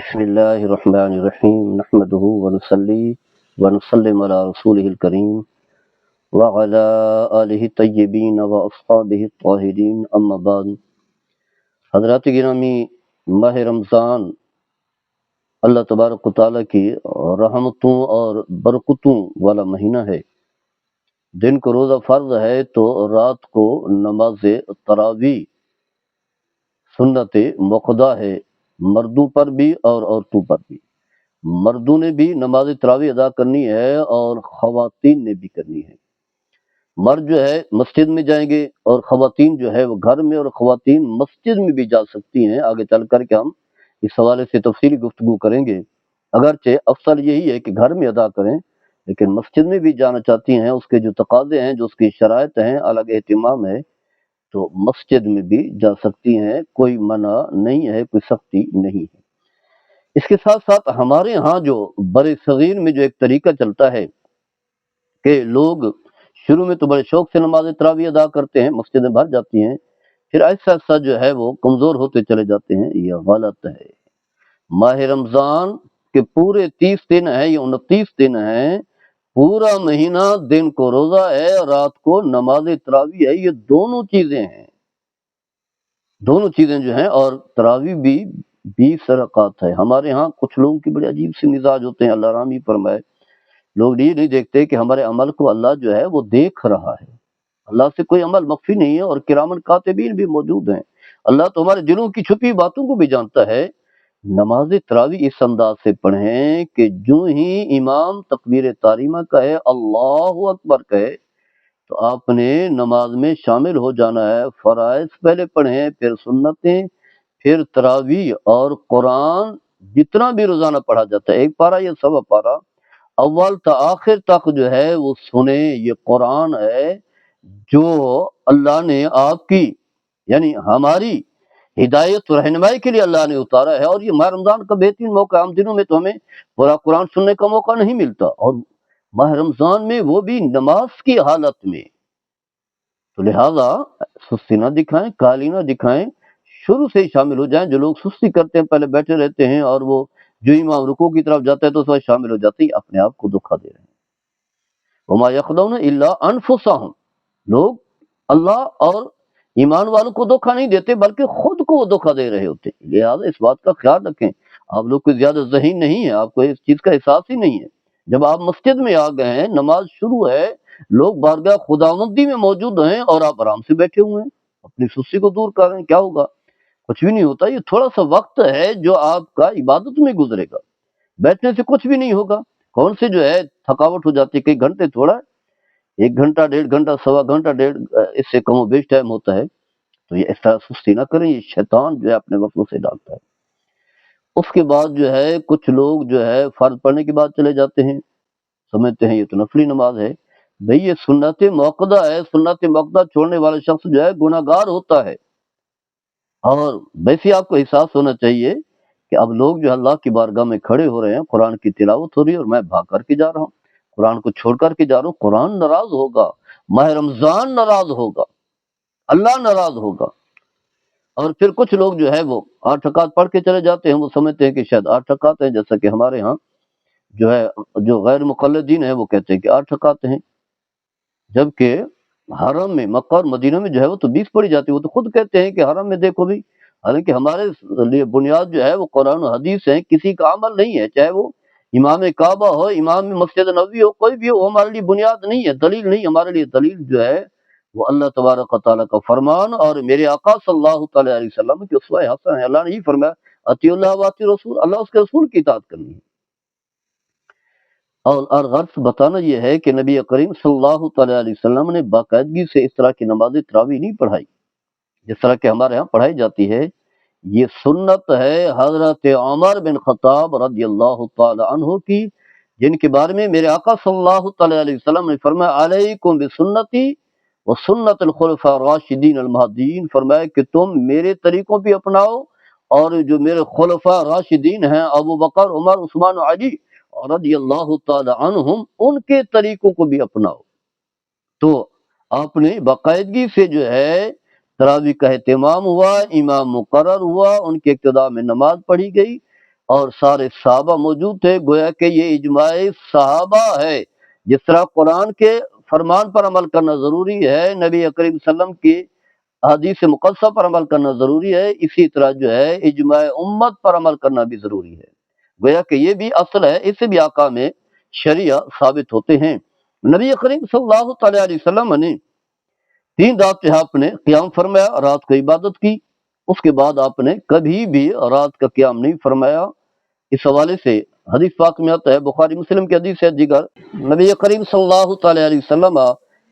بسم اللہ الرحمن الرحیم نحمده ونصلی ونسلم علی رسولہ الکریم وعلی آلہ الطیبین واصحابہ الطاہرین اما بعد۔ حضرات گرامی، ماہ رمضان اللہ تبارک و تعالیٰ کی رحمتوں اور برکتوں والا مہینہ ہے۔ دن کو روزہ فرض ہے تو رات کو نماز تراویح سنت مؤکدہ ہے، مردوں پر بھی اور عورتوں پر بھی۔ مردوں نے بھی نماز تراویح ادا کرنی ہے اور خواتین نے بھی کرنی ہے۔ مرد جو ہے مسجد میں جائیں گے اور خواتین جو ہے وہ گھر میں، اور خواتین مسجد میں بھی جا سکتی ہیں۔ آگے چل کر کے ہم اس حوالے سے تفصیلی گفتگو کریں گے۔ اگرچہ افضل یہی ہے کہ گھر میں ادا کریں، لیکن مسجد میں بھی جانا چاہتی ہیں، اس کے جو تقاضے ہیں، جو اس کی شرائط ہیں، الگ اہتمام ہے، تو مسجد میں بھی جا سکتی ہیں، کوئی منع نہیں ہے، کوئی سختی نہیں ہے۔ اس کے ساتھ ساتھ ہمارے ہاں جو بڑے صغیر میں جو ایک طریقہ چلتا ہے کہ لوگ شروع میں تو بڑے شوق سے نماز تراویح ادا کرتے ہیں، مسجدیں بھر جاتی ہیں، پھر ایسا ایسا جو ہے وہ کمزور ہوتے چلے جاتے ہیں۔ یہ غلط ہے۔ ماہ رمضان کے پورے 30 دن ہیں، یہ 29 دن ہیں، پورا مہینہ دن کو روزہ ہے، رات کو نماز تراویح ہے۔ یہ دونوں چیزیں ہیں، دونوں چیزیں جو ہیں، اور تراویح بھی 20 رکعت ہے۔ ہمارے ہاں کچھ لوگوں کی بڑے عجیب سے مزاج ہوتے ہیں، اللہ رحمی فرمائے۔ لوگ یہ نہیں دیکھتے کہ ہمارے عمل کو اللہ جو ہے وہ دیکھ رہا ہے۔ اللہ سے کوئی عمل مخفی نہیں ہے، اور کرامن کاتبین بھی موجود ہیں۔ اللہ تو ہمارے دلوں کی چھپی باتوں کو بھی جانتا ہے۔ نماز تراویح اس انداز سے پڑھیں کہ جو ہی امام تکبیر تحریمہ کہے، اللہ اکبر کہے، تو آپ نے نماز میں شامل ہو جانا ہے۔ فرائض پہلے پڑھیں، پھر سنتیں، پھر تراویح، اور قرآن جتنا بھی روزانہ پڑھا جاتا ہے، ایک پارہ یا سوا پارہ، اول تا آخر تک جو ہے وہ سنیں۔ یہ قرآن ہے جو اللہ نے آپ کی، یعنی ہماری ہدایت و رہنمائی کے لیے اللہ نے اتارا ہے۔ اور یہ ماہ رمضان کا بہترین موقع ہے۔ عام دنوں میں تو ہمیں پورا قرآن سننے کا موقع نہیں ملتا، اور ماہ رمضان میں وہ بھی نماز کی حالت میں، تو لہذا سستی نہ دکھائیں، کالی نہ دکھائیں، شروع سے ہی شامل ہو جائیں۔ جو لوگ سستی کرتے ہیں، پہلے بیٹھے رہتے ہیں، اور وہ جو امام رکوع کی طرف جاتا ہے تو اس وقت شامل ہو جاتے ہیں، اپنے آپ کو دھوکا دے رہے ہیں۔ وما یخدعون الا انفسهم، لوگ اللہ اور ایمان والوں کو دھوکا نہیں دیتے، بلکہ خود کو وہ دھوکا دے رہے ہوتے ہیں۔ لہذا اس بات کا خیال رکھیں۔ آپ لوگ کوئی زیادہ ذہین نہیں ہے، آپ کو اس چیز کا احساس ہی نہیں ہے۔ جب آپ مسجد میں آ گئے ہیں، نماز شروع ہے، لوگ بارگاہ خداوندی میں موجود ہیں، اور آپ آرام سے بیٹھے ہوئے ہیں، اپنی سستی کو دور کر رہے ہیں، کیا ہوگا؟ کچھ بھی نہیں ہوتا۔ یہ تھوڑا سا وقت ہے جو آپ کا عبادت میں گزرے گا، بیٹھنے سے کچھ بھی نہیں ہوگا۔ کون سے جو ہے تھکاوٹ ہو جاتی ہے، کئی گھنٹے تھوڑا، 1 گھنٹہ، 1.5 گھنٹہ، سوا گھنٹہ، اس سے کم و بیش ٹائم ہوتا ہے۔ تو یہ اس طرح سستی نہ کریں، یہ شیطان جو ہے اپنے وسوسے سے ڈالتا ہے۔ اس کے بعد جو ہے کچھ لوگ جو ہے فرض پڑھنے کے بعد چلے جاتے ہیں، سمجھتے ہیں یہ تو نفلی نماز ہے۔ بھئی یہ سنت موقدہ ہے، سنت موقدہ چھوڑنے والا شخص جو ہے گناہ گار ہوتا ہے۔ اور ویسے آپ کو احساس ہونا چاہیے کہ اب لوگ جو اللہ کی بارگاہ میں کھڑے ہو رہے ہیں، قرآن کی تلاوت ہو رہی ہے، اور میں بھاگ کر کے جا رہا ہوں، قرآن کو چھوڑ کر کے جا رہا ہوں۔ قرآن ناراض ہوگا، ماہ رمضان ناراض ہوگا، اللہ ناراض ہوگا۔ اور پھر کچھ لوگ جو ہے وہ 8 رکعت پڑھ کے چلے جاتے ہیں، وہ سمجھتے ہیں کہ شاید 8 رکعت ہیں، جیسا کہ ہمارے ہاں جو ہے جو غیر مقلدین ہیں وہ کہتے ہیں کہ 8 رکعت ہیں، جبکہ حرم میں مکہ اور مدینہ میں جو ہے وہ تو 20 پڑھی جاتی ہے۔ وہ تو خود کہتے ہیں کہ حرم میں دیکھو بھی، حالانکہ ہمارے لیے بنیاد جو ہے وہ قرآن و حدیث ہے، کسی کا عمل نہیں ہے، چاہے وہ امام کعبہ ہو، امام مسجد نبوی ہو، کوئی بھی ہو، وہ ہمارے لیے بنیاد نہیں ہے، دلیل نہیں۔ ہمارے لیے دلیل جو ہے وہ اللہ تبارک و تعالیٰ کا فرمان اور میرے آقا صلی اللہ تعالیٰ علیہ وسلم کی اسوہ حسنہ ہے۔ اللہ نے ہی فرمایا اطیعوا اللہ و اطیعوا الرسول، اللہ اس کے رسول کی اطاعت کرنی ہے۔ اور غرض بتانا یہ ہے کہ نبی کریم صلی اللہ تعالیٰ علیہ وسلم نے باقاعدگی سے اس طرح کی نماز تراویح نہیں پڑھائی جس طرح کہ ہمارے ہاں پڑھائی جاتی ہے۔ یہ سنت ہے حضرت عمر بن خطاب رضی اللہ تعالی عنہ کی، جن کے بارے میں میرے آقا صلی اللہ تعالی علیہ وسلم نے فرمایا علیکم بسنتی و سنت الخلفاء الراشدین المہدیین، فرمایا کہ تم میرے طریقوں بھی اپناؤ، اور جو میرے خلفاء راشدین ہیں ابو بکر، عمر، عثمان و علی رضی اللہ تعالی عنہم، ان کے طریقوں کو بھی اپناؤ۔ تو آپ نے باقاعدگی سے جو ہے تراویح کا اہتمام ہوا، امام مقرر ہوا، ان کے اقتداء میں نماز پڑھی گئی، اور سارے صحابہ موجود تھے، گویا کہ یہ اجماع صحابہ ہے۔ جس طرح قرآن کے فرمان پر عمل کرنا ضروری ہے، نبی کریم صلی اللہ علیہ وسلم کی حدیث مقدسہ پر عمل کرنا ضروری ہے، اسی طرح جو ہے اجماع امت پر عمل کرنا بھی ضروری ہے۔ گویا کہ یہ بھی اصل ہے، اس سے بھی احکام شریعہ ثابت ہوتے ہیں۔ نبی کریم صلی اللہ تعالیٰ علیہ وسلم نے 3 رات جو ہے آپ نے قیام فرمایا، رات کو عبادت کی، اس کے بعد آپ نے کبھی بھی رات کا قیام نہیں فرمایا۔ اس حوالے سے حدیث پاک میں آتا ہے، بخاری مسلم کی حدیث ہے دیگر، نبی کریم صلی اللہ تعالیٰ علیہ وسلم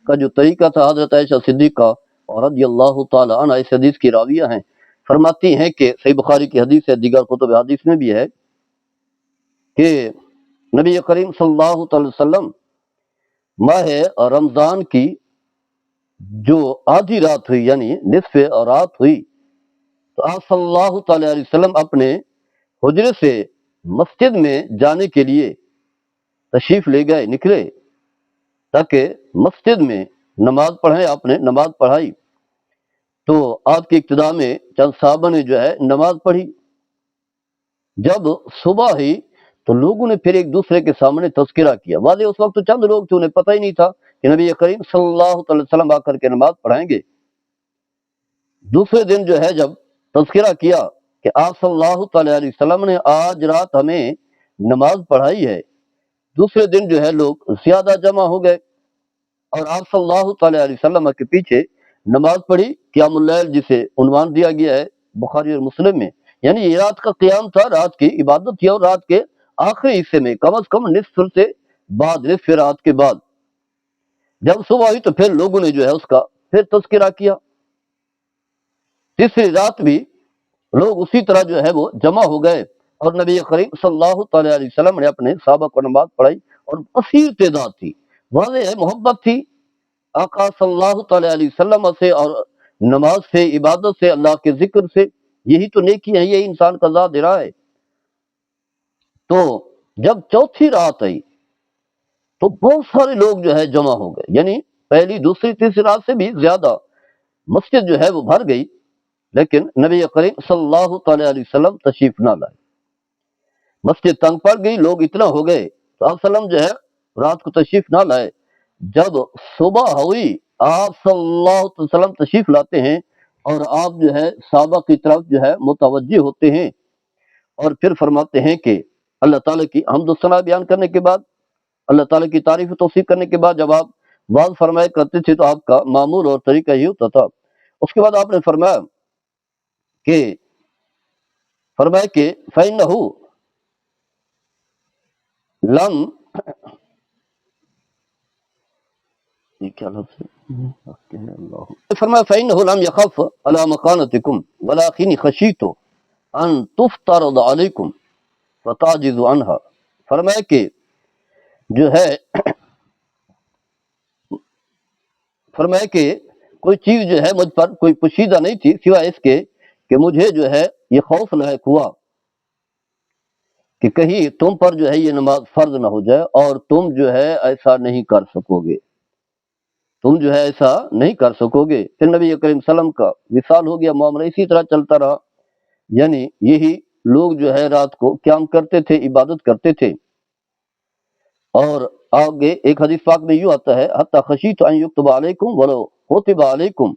کا جو طریقہ تھا، حضرت عائشہ صدیقہ اور رضی اللہ تعالیٰ عنہ اس حدیث کی راویہ ہیں، فرماتی ہیں کہ صحیح بخاری کی حدیث ہے، دیگر کتب حدیث میں بھی ہے کہ نبی کریم صلی اللہ تعالی وسلم ماہ رمضان کی جو آدھی رات ہوئی، یعنی نصف رات ہوئی، تو آپ صلی اللہ تعالی علیہ وسلم اپنے حجرے سے مسجد میں جانے کے لیے تشریف لے گئے، نکلے تاکہ مسجد میں نماز پڑھیں۔ آپ نے نماز پڑھائی تو آپ کی ابتدا میں چند صحابہ نے جو ہے نماز پڑھی۔ جب صبح ہوئی تو لوگوں نے پھر ایک دوسرے کے سامنے تذکرہ کیا۔ واضح اس وقت تو چند لوگ تھے، انہیں پتہ ہی نہیں تھا کہ نبی کریم صلی اللہ علیہ وسلم آ کر کے نماز پڑھائیں گے۔ دوسرے دن جو ہے جب تذکرہ کیا کہ آپ صلی اللہ تعالی علیہ وسلم نے آج رات ہمیں نماز پڑھائی ہے، دوسرے دن جو ہے لوگ زیادہ جمع ہو گئے اور آپ صلی اللہ تعالی علیہ وسلم کے پیچھے نماز پڑھی، قیام اللیل جسے عنوان دیا گیا ہے بخاری اور مسلم میں، یعنی یہ رات کا قیام تھا، رات کی عبادت تھی، اور رات کے آخری حصے میں کم از کم نصف سے بعد، نصف رات کے بعد جب صبح ہوئی تو پھر لوگوں نے جو ہے اس کا پھر تذکرہ کیا۔ تیسری رات بھی لوگ اسی طرح جو ہے وہ جمع ہو گئے اور نبی کریم صلی اللہ تعالی علیہ وسلم نے اپنے صحابہ کو نماز پڑھائی، اور کثیر تعداد تھی، واضح ہے محبت تھی آقا صلی اللہ تعالی علیہ وسلم سے، اور نماز سے، عبادت سے، اللہ کے ذکر سے، یہی تو نیکی ہے، یہی انسان کا ذات راہ ہے۔ تو جب چوتھی رات آئی تو بہت سارے لوگ جو ہے جمع ہو گئے، یعنی پہلی، دوسری، تیسری رات سے بھی زیادہ مسجد جو ہے وہ بھر گئی، لیکن نبی کریم صلی اللہ تعالی علیہ وسلم تشریف نہ لائے۔ مسجد تنگ پڑ گئی، لوگ اتنا ہو گئے تو آپ صلی اللہ علیہ وسلم جو ہے رات کو تشریف نہ لائے۔ جب صبح ہوئی آپ صلی اللہ علیہ وسلم تشریف لاتے ہیں اور آپ جو ہے صحابہ کی طرف جو ہے متوجہ ہوتے ہیں، اور پھر فرماتے ہیں کہ اللہ تعالیٰ کی حمد و ثنا بیان کرنے کے بعد، اللہ تعالیٰ کی تعریف و توصیف کرنے کے بعد جب آپ واضح فرمائے کرتے تھے تو آپ کا معمول اور طریقہ یہ ہوتا تھا۔ اس کے بعد آپ نے فرمایا کہ فَإِنَّهُ لم یہ کیا لفظ ہے؟ فرمایا فَإِنَّهُ لَمْ يَخَفْ عَلَى مَكَانَتِكُمْ وَلَكِنِّي خَشِيتُ أَن تُفْتَرَضَ عَلَيْكُمْ فَتَعْجِزُوا عَنْهَا۔ فرمایا کہ جو ہے فرمایا کہ کوئی چیز جو ہے مجھ پر کوئی پوشیدہ نہیں تھی سوائے اس کے کہ مجھے جو ہے یہ خوف لاحق ہوا کہ کہیں تم پر جو ہے یہ نماز فرض نہ ہو جائے اور تم جو ہے ایسا نہیں کر سکو گے، تم جو ہے ایسا نہیں کر سکو گے۔ پھر نبی کریم صلی اللہ علیہ وسلم کا وصال ہو گیا، معاملہ اسی طرح چلتا رہا، یعنی یہی لوگ جو ہے رات کو قیام کرتے تھے، عبادت کرتے تھے۔ اور آگے ایک حدیث پاک میں یوں آتا ہے حتی خشیت ان یکتب علیکم ولو کتب علیکم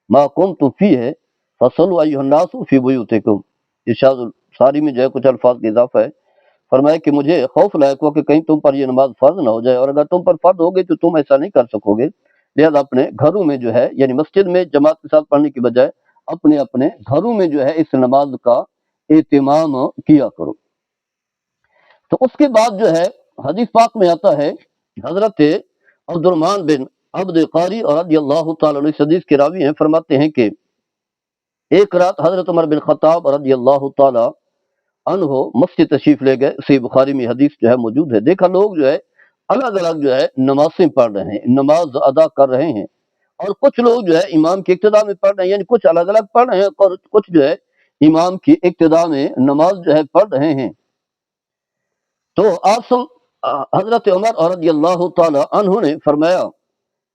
ما کنتم فیہ فصلوا ایھا الناس فی بیوتکم۔ ارشاد الصاری میں جو ہے کچھ الفاظ کا اضافہ ہے، فرمایا کہ مجھے خوف لاحق ہوا کہ کہیں تم پر یہ نماز فرض نہ ہو جائے، اور اگر تم پر فرض ہو گئی تو تم ایسا نہیں کر سکو گے، لہذا اپنے گھروں میں جو ہے یعنی مسجد میں جماعت کے ساتھ پڑھنے کی بجائے اپنے اپنے گھروں میں جو ہے اس نماز کا اہتمام کیا کرو۔ تو اس کے بعد جو ہے حدیث پاک میں آتا ہے، حضرت عبد الرحمن بن عبد قاری اور رضی اللہ تعالیٰ عنہ اس حدیث کے راوی ہیں، فرماتے ہیں کہ ایک رات حضرت عمر بن خطاب رضی اللہ تعالیٰ عنہ مسجد تشریف لے گئے، صحیح بخاری میں حدیث جو ہے موجود ہے، دیکھا لوگ جو ہے الگ الگ جو ہے نمازیں پڑھ رہے ہیں، نماز ادا کر رہے ہیں، اور کچھ لوگ جو ہے امام کی اقتداء میں پڑھ رہے ہیں، یعنی کچھ الگ الگ پڑھ رہے ہیں اور کچھ جو ہے امام کی اقتداء میں نماز جو ہے پڑھ رہے ہیں۔ تو حضرت عمر رضی اللہ تعالی عنہ نے فرمایا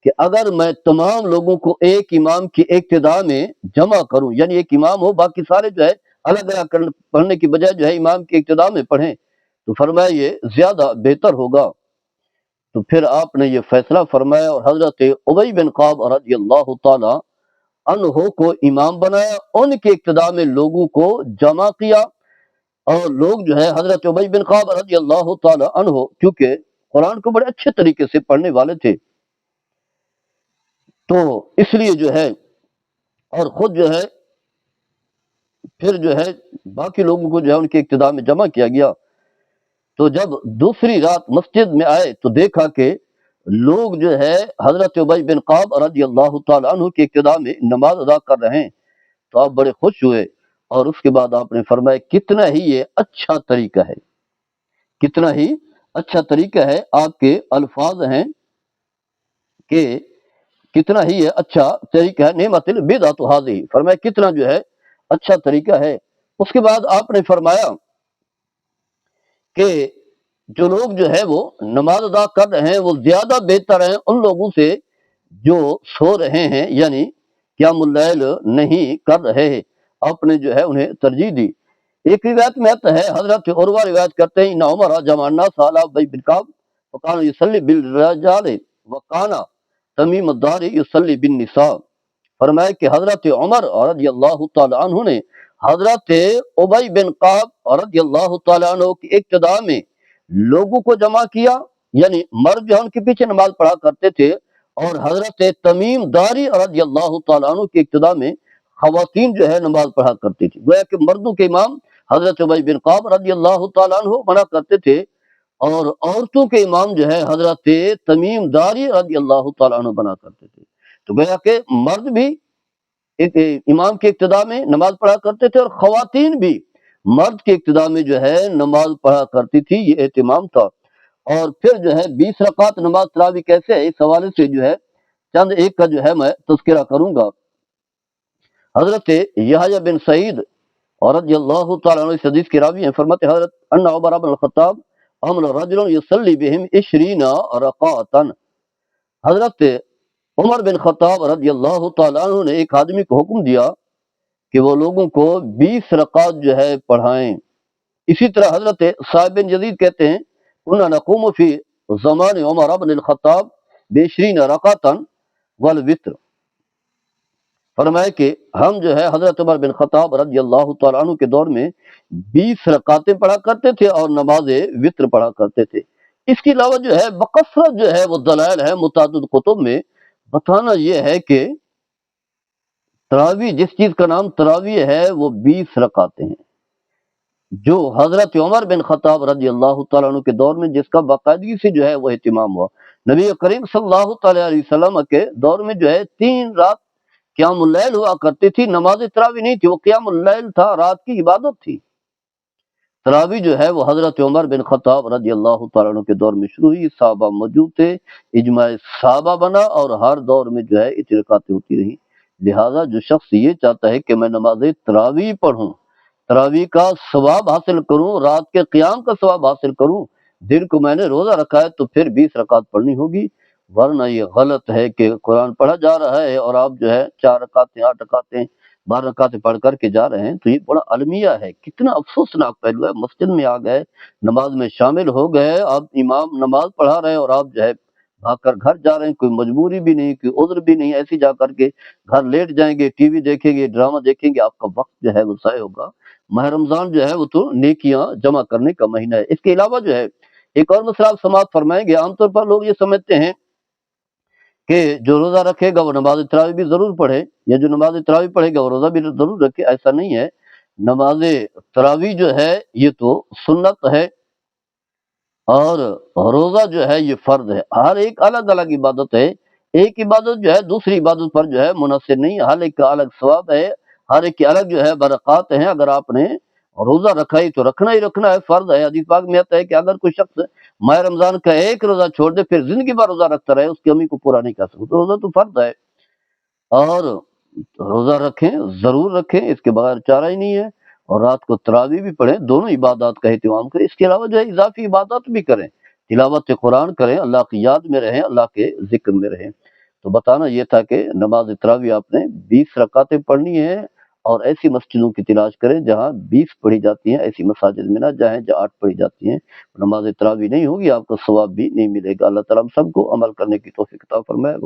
کہ اگر میں تمام لوگوں کو ایک امام کی اقتداء میں جمع کروں، یعنی ایک امام ہو باقی سارے جو ہے الگ الگ پڑھنے کی بجائے جو ہے امام کی ابتدا میں پڑھیں تو فرمایا یہ زیادہ بہتر ہوگا۔ تو پھر آپ نے یہ فیصلہ فرمایا اور حضرت ابی بن کعب رضی اللہ تعالی عنہ کو امام بنایا، ان کی ابتدا میں لوگوں کو جمع کیا، اور لوگ جو ہے حضرت ابی بن کعب رضی اللہ تعالی عنہ کیونکہ قرآن کو بڑے اچھے طریقے سے پڑھنے والے تھے، تو اس لیے جو ہے اور خود جو ہے پھر جو ہے باقی لوگوں کو جو ہے ان کے اقتداء میں جمع کیا گیا۔ تو جب دوسری رات مسجد میں آئے تو دیکھا کہ لوگ جو ہے حضرت ابی بن کعب رضی اللہ تعالی عنہ کے اقتداء میں نماز ادا کر رہے ہیں، تو آپ بڑے خوش ہوئے، اور اس کے بعد آپ نے فرمایا کتنا ہی یہ اچھا طریقہ ہے، کتنا ہی اچھا طریقہ ہے۔ آپ کے الفاظ ہیں کہ کتنا ہی یہ اچھا طریقہ ہے، نعمت البدعۃ ھذہ، فرمایا کتنا جو ہے اچھا طریقہ ہے۔ اس کے بعد آپ نے فرمایا کہ جو لوگ جو ہے وہ نماز ادا کر رہے ہیں وہ زیادہ بہتر ہیں ان لوگوں سے جو سو رہے ہیں، یعنی قیام اللیل نہیں کر رہے ہیں۔ آپ نے جو ہے انہیں ترجیح دی۔ ایک روایت میں آتا ہے، حضرت عروہ روایت کرتے ہیں، ان عمر جمع الناس علی ابی بن کعب وکان یصلی بالرجال وکان تمیم الدار یصلی بالنساء، فرمایا کہ حضرت عمر رضی اللہ تعالی عنہ نے حضرت ابی بن کعب رضی اللہ تعالی عنہ کی ابتدا میں لوگوں کو جمع کیا، یعنی مرد جو ان کے پیچھے نماز پڑھا کرتے تھے، اور حضرت تمیم داری رضی اللہ تعالی عنہ کی ابتدا میں خواتین جو ہے نماز پڑھا کرتی تھی۔ گویا کہ مردوں کے امام حضرت ابی بن کعب رضی اللہ تعالی عنہ بنا کرتے تھے، اور عورتوں کے امام جو ہے حضرت تمیم داری رضی اللہ تعالیٰ عنہ بنا کرتے تھے۔ تو گویا کہ مرد بھی ایک امام کے ابتدا میں نماز پڑھا کرتے تھے، اور خواتین بھی مرد کے ابتدا میں جو ہے نماز پڑھا کرتی تھی، یہ اہتمام تھا۔ اور پھر جو ہے 20 رکعت نماز تراویح کیسے ہے، اس حوالے سے جو ہے چند ایک کا جو ہے میں تذکرہ کروں گا۔ حضرت یحییٰ بن سعید اور رضی اللہ تعالیٰ عنہ اس حدیث کے راوی ہیں، فرماتے حضرت ان عمر بن الخطاب امر رجل یصلی بہم 20 رکعتا، حضرت عمر بن خطاب رضی اللہ تعالیٰ عنہ نے ایک آدمی کو حکم دیا کہ وہ لوگوں کو 20 رکعت جو ہے پڑھائیں۔ اسی طرح حضرت صاحب بن یزید کہتے ہیں انہا نقوم فی زمان عمر بن الخطاب ب20 رکعتا والوتر، فرمائے کہ ہم جو ہے حضرت عمر بن خطاب رضی اللہ تعالیٰ عنہ کے دور میں 20 رکعتیں پڑھا کرتے تھے اور نماز وتر پڑھا کرتے تھے۔ اس کے علاوہ جو ہے بکثرت جو ہے وہ دلائل ہے متعدد کتب میں، بتانا یہ ہے کہ تراویح، جس چیز کا نام تراویح ہے وہ 20 رکعتیں ہیں، جو حضرت عمر بن خطاب رضی اللہ تعالیٰ عنہ کے دور میں جس کا باقاعدگی سے جو ہے وہ اہتمام ہوا۔ نبی کریم صلی اللہ تعالیٰ علیہ وسلم کے دور میں جو ہے 3 رات قیام اللیل ہوا کرتی تھی، نماز تراویح نہیں تھی، وہ قیام اللیل تھا، رات کی عبادت تھی۔ تراویح جو ہے وہ حضرت عمر بن خطاب رضی اللہ تعالیٰ عنہ کے دور میں شروع ہوئی، صحابہ موجود تھے، اجماع صحابہ بنا، اور ہر دور میں جو ہے اتنی رکعتیں ہوتی رہی۔ لہٰذا جو شخص یہ چاہتا ہے کہ میں نماز تراویح پڑھوں، تراویح کا ثواب حاصل کروں، رات کے قیام کا ثواب حاصل کروں، دن کو میں نے روزہ رکھا ہے تو پھر 20 رکعت پڑھنی ہوگی، ورنہ یہ غلط ہے کہ قرآن پڑھا جا رہا ہے اور آپ جو ہے 4 رکعتیں 8 رکعتیں 12 رکعتیں پڑھ کر کے جا رہے ہیں، تو یہ بڑا المیہ ہے۔ کتنا افسوسناک پہلو ہے، مسجد میں آ گئے، نماز میں شامل ہو گئے، آپ امام نماز پڑھا رہے ہیں اور آپ جو ہے بھاگ کر گھر جا رہے ہیں، کوئی مجبوری بھی نہیں، کوئی عذر بھی نہیں، ایسے جا کر کے گھر لیٹ جائیں گے، ٹی وی دیکھیں گے، ڈرامہ دیکھیں گے، آپ کا وقت جو ہے وہ ضائع ہوگا۔ ماہ رمضان جو ہے وہ تو نیکیاں جمع کرنے کا مہینہ ہے۔ اس کے علاوہ جو ہے ایک اور مسئلہ آپ سماعت فرمائیں گے، عام طور پر لوگ یہ سمجھتے ہیں کہ جو روزہ رکھے گا وہ نماز تراویح بھی ضرور پڑھے، یا جو نماز تراویح پڑھے گا وہ روزہ بھی ضرور رکھے۔ ایسا نہیں ہے، نماز تراویح جو ہے یہ تو سنت ہے، اور روزہ جو ہے یہ فرض ہے۔ ہر ایک الگ الگ عبادت ہے، ایک عبادت جو ہے دوسری عبادت پر جو ہے منحصر نہیں، ہر ایک کا الگ ثواب ہے، ہر ایک کی الگ جو ہے برکات ہیں۔ اگر آپ نے روزہ رکھا ہی تو رکھنا ہی رکھنا ہے، فرض ہے۔ حدیث پاک میں آتا ہے کہ اگر کوئی شخص ماہ رمضان کا ایک روزہ چھوڑ دے پھر زندگی بھر روزہ رکھتا رہے، اس کی امی کو پورا نہیں کر سکتا، تو روزہ تو فرض ہے، اور روزہ رکھیں، ضرور رکھیں، اس کے بغیر چارہ ہی نہیں ہے، اور رات کو تراویح بھی پڑھیں، دونوں عبادات کا اہتمام کریں۔ اس کے علاوہ جو ہے اضافی عبادات بھی کریں، تلاوت قرآن کریں، اللہ کی یاد میں رہیں، اللہ کے ذکر میں رہیں۔ تو بتانا یہ تھا کہ نماز تراویح آپ نے 20 رکعتیں پڑھنی ہیں، اور ایسی مسجدوں کی تلاش کریں جہاں 20 پڑھی جاتی ہیں، ایسی مساجد میں نہ جائیں جہاں 8 پڑھی جاتی ہیں، نماز تراویح نہیں ہوگی، آپ کو ثواب بھی نہیں ملے گا۔ اللہ تعالیٰ ہم سب کو عمل کرنے کی توفیق عطا فرمائے۔